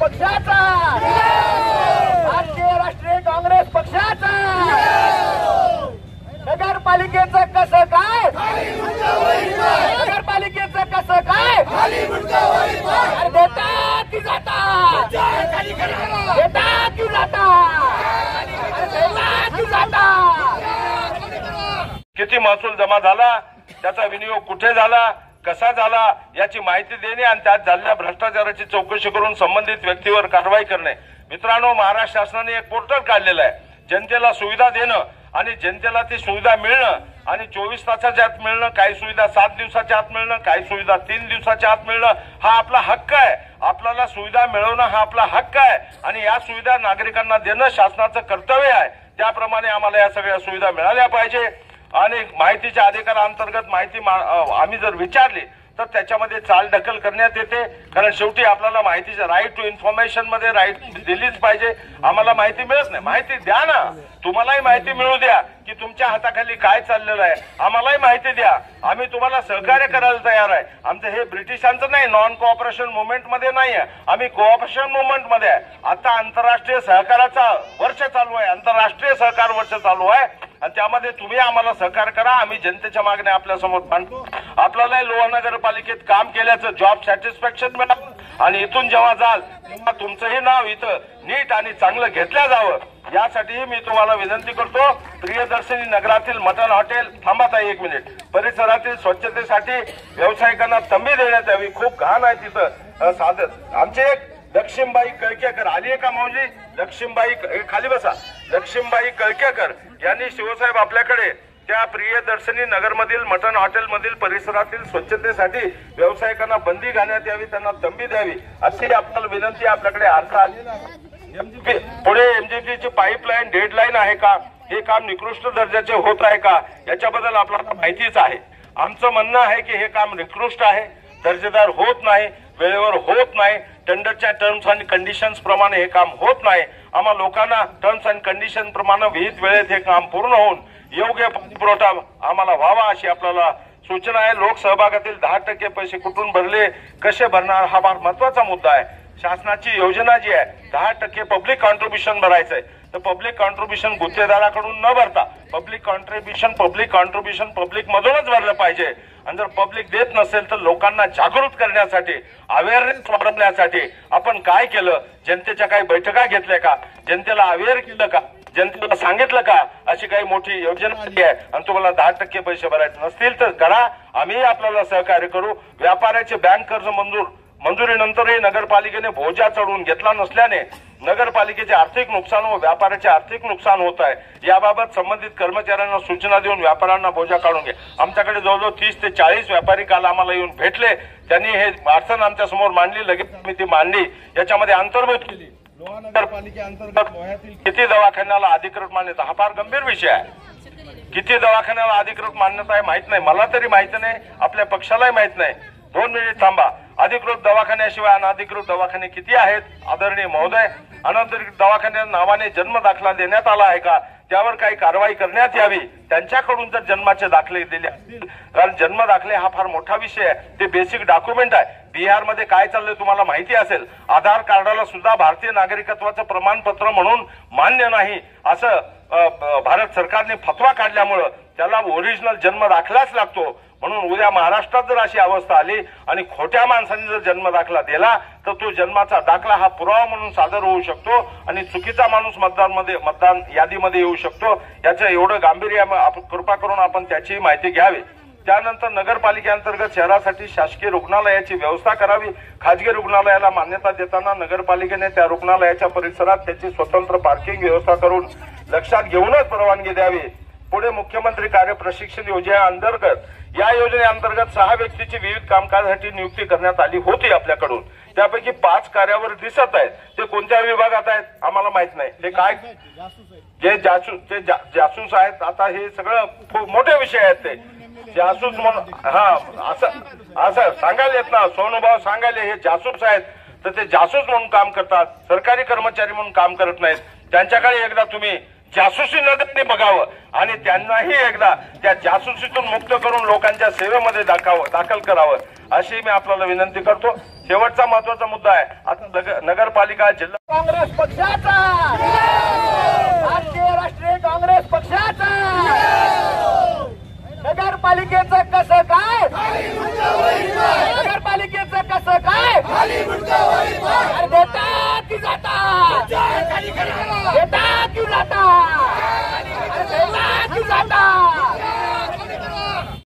पक्षाचा, भारतीय राष्ट्रीय काँग्रेस पक्षाचा। नगरपालिकेचं कसं काय, नगरपालिकेचं कसं काय, देता की जाता, देता की जाता, देता की जाता। किती महसूल जमा झाला, त्याचा विनियोग कुठे झाला, कसा झाला याची माहिती देणे आणि त्यात झालेल्या भ्रष्टाचाराची चौकशी करून संबंधित व्यक्तीवर कारवाई करणे। मित्रांनो, महाराष्ट्र शासनाने एक पोर्टल काढलेलं आहे, जनतेला सुविधा देणं आणि जनतेला ती सुविधा मिळणं आणि 24 तासाच्या आत मिळणं, काही सुविधा 7 दिवसाच्या आत मिळणं, काही सुविधा 3 दिवसाच्या आत मिळणं हा आपला हक्क आहे। आपल्याला सुविधा मिळवणं हा आपला हक्क आहे आणि या सुविधा नागरिकांना देणं शासनाचं कर्तव्य आहे। त्याप्रमाणे आम्हाला या सगळ्या सुविधा मिळाल्या पाहिजे आणि माहितीच्या अधिकारांतर्गत माहिती आम्ही जर विचारली तर त्याच्यामध्ये चालढकल करण्यात येते, कारण शेवटी आपल्याला माहितीच्या राईट टू इन्फॉर्मेशन मध्ये राईट दिलीच पाहिजे। आम्हाला माहिती मिळत नाही, माहिती द्या ना, तुम्हालाही माहिती मिळू द्या की तुमच्या हाताखाली काय चाललेलं आहे, आम्हालाही माहिती द्या, आम्ही तुम्हाला सहकार्य करायला तयार आहे। आमचं हे ब्रिटिशांचं नाही, नॉन कोऑपरेशन मुवमेंट मध्ये नाही आहे, आम्ही कोऑपरेशन मुवमेंट मध्ये आहे। आता आंतरराष्ट्रीय सहकाराचा वर्ष चालू आहे, आंतरराष्ट्रीय सहकार वर्ष चालू आहे आणि त्यामध्ये तुम्ही आम्हाला सहकार्य करा, आम्ही जनतेच्या मागण्या आपल्या समोर मांडतो। आपल्याला लोहा नगरपालिकेत काम केल्याचं जॉब सॅटिस्फॅक्शन मिळावं आणि इथून जेव्हा जाल तेव्हा तुमचंही नाव इथं नीट आणि चांगलं घेतलं जावं, यासाठीही मी तुम्हाला विनंती करतो। प्रियदर्शनी नगरातील मटन हॉटेल, थांबा ताई एक मिनिट, परिसरातील स्वच्छतेसाठी व्यावसायिकांना तंबी देण्यात यावी, खूप घाण आहे तिथं साधन। आमचे एक लक्ष्मीबाई कळकेकर आली आहे का मौजी, लक्ष्मीबाई खाली बसा, लक्ष्मीबाई कळकेकर यांनी शिवसाहेब आपल्याकडे त्या प्रियदर्शनी नगरमधील मटन हॉटेलमधील परिसरातील स्वच्छतेसाठी व्यावसायिकांना बंदी घालण्यात यावी, त्यांना तंबी द्यावी अशी आपल्याला विनंती आपल्याकडे अर्ज आली। पुढे एमजीपीची पाईपलाईन डेडलाईन आहे का, हे काम निकृष्ट दर्जाचे होत आहे का, याच्याबद्दल आपल्याला माहितीच आहे। आमचं म्हणणं आहे की हे काम निकृष्ट आहे, दर्जेदार होत नाही, वेळेवर होत नाही, टेंडरच्या टर्म्स आणि कंडिशन्स प्रमाणे हे काम होत नाही। आम्हा लोकांना टर्म्स आणि कंडिशन प्रमाणे विहित वेळेत हे काम पूर्ण होऊन योग्य पुरवठा आम्हाला व्हावा अशी आपल्याला सूचना आहे। लोकसहभागातील 10% पैसे कुठून भरले, कसे भरणार हा फार महत्वाचा मुद्दा आहे। शासनाची योजना जी आहे 10% पब्लिक कॉन्ट्रीब्युशन भरायचं आहे, तर पब्लिक कॉन्ट्रीब्युशन गुत्तेदाराकडून न भरता पब्लिक कॉन्ट्रीब्युशन पब्लिक मधूनच भरलं पाहिजे। आणि जर पब्लिक देत नसेल तर लोकांना जागृत करण्यासाठी, अवेअरनेस वाढवण्यासाठी आपण काय केलं, जनतेच्या काही बैठका घेतल्या का, जनतेला अवेअर केलं का, जनतेला सांगितलं का, अशी काही मोठी योजना आली आहे आणि तुम्हाला 10% पैसे भरायचे नसतील तर करा, आम्ही आपल्याला सहकार्य करू। व्यापाऱ्याचे बँक कर्ज मंजुरीनंतरही नगरपालिकेने बोजा चढवून घेतला नसल्याने नगरपालिकेचे आर्थिक नुकसान व व्यापाऱ्याचे आर्थिक नुकसान होत आहे। याबाबत संबंधित कर्मचाऱ्यांना सूचना देऊन व्यापाऱ्यांना बोजा काढून घ्या। आमच्याकडे जवळजवळ 30 ते 40 व्यापारी काल आम्हाला येऊन भेटले, त्यांनी हे अडचण आमच्या समोर मांडली, लगेच मी ती मांडली, याच्यामध्ये अंतर्भूत केली। लोहा नगरपालिकेअंतर्गत लोह्यातील किती दवाखान्याला अधिकृत मान्यता, हा फार गंभीर विषय आहे। किती दवाखान्याला अधिकृत मान्यता आहे माहित नाही, मला तरी माहित नाही, आपल्या पक्षालाही माहित नाही। 2 मिनिट थांबा, अधिकृत दवाखान्याशिवाय अनधिकृत दवाखाने किती आहेत आदरणीय महोदय? अनधिकृत दवाखान्या नावाने जन्म दाखला देण्यात आला आहे का, त्यावर काही कारवाई करण्यात यावी। त्यांच्याकडून जर जन्माचे दाखले दिले असतील, कारण जन्म दाखले हा फार मोठा विषय आहे, ते बेसिक डॉक्युमेंट आहे। बिहार मध्ये काय चाललंय तुम्हाला माहिती असेल, आधार कार्डाला सुद्धा भारतीय नागरिकत्वाचं प्रमाणपत्र म्हणून मान्य नाही असं भारत सरकारने फतवा काढल्यामुळं त्याला ओरिजिनल जन्म दाखलाच लागतो। म्हणून उद्या महाराष्ट्रात जर अशी अवस्था आली आणि खोट्या माणसाने जर जन्म दाखला दिला तर तो जन्माचा दाखला हा पुरावा म्हणून सादर होऊ शकतो आणि चुकीचा माणूस मतदान यादीमध्ये येऊ शकतो। याचं एवढं गांभीर्य कृपा करून आपण त्याची माहिती घ्यावी। त्यानंतर नगरपालिकेअंतर्गत शहरासाठी शासकीय रुग्णालयाची व्यवस्था करावी। खाजगी रुग्णालयाला मान्यता देताना नगरपालिकेने त्या रुग्णालयाच्या परिसरात त्याची स्वतंत्र पार्किंग व्यवस्था करून लक्षात घेऊनच परवानगी द्यावी। पुढे मुख्यमंत्री कार्य प्रशिक्षण योजनेअंतर्गत या योजनेअंतर्गत 6 व्यक्तीची विविध कामकाजासाठी नियुक्ती करण्यात आली होती आपल्याकडून, त्यापैकी 5 कार्यावर दिसत आहेत। ते कोणत्या विभागात आहेत आम्हाला माहित नाही, ते काय जे जासूस आहेत। आता हे सगळं खूप मोठे विषय आहेत, ते जासूस म्हणून असं सांगायला येत ना, सोनूभाऊ सांगायले हे जासूस आहेत, तर ते जासूस म्हणून काम करतात, सरकारी कर्मचारी म्हणून काम करत नाहीत। त्यांच्याकडे एकदा तुम्ही जासूसी नजरेने बघावं आणि त्यांनाही एकदा त्या जासूसीतून मुक्त करून लोकांच्या सेवेमध्ये दाखल करावं अशी मी आपल्याला विनंती करतो. शेवटचा महत्वाचा मुद्दा आहे. आता नगरपालिका जिल्हा काँग्रेस पक्षाचा, भारतीय राष्ट्रीय काँग्रेस पक्षाचा, नगरपालिकेचं कसं काय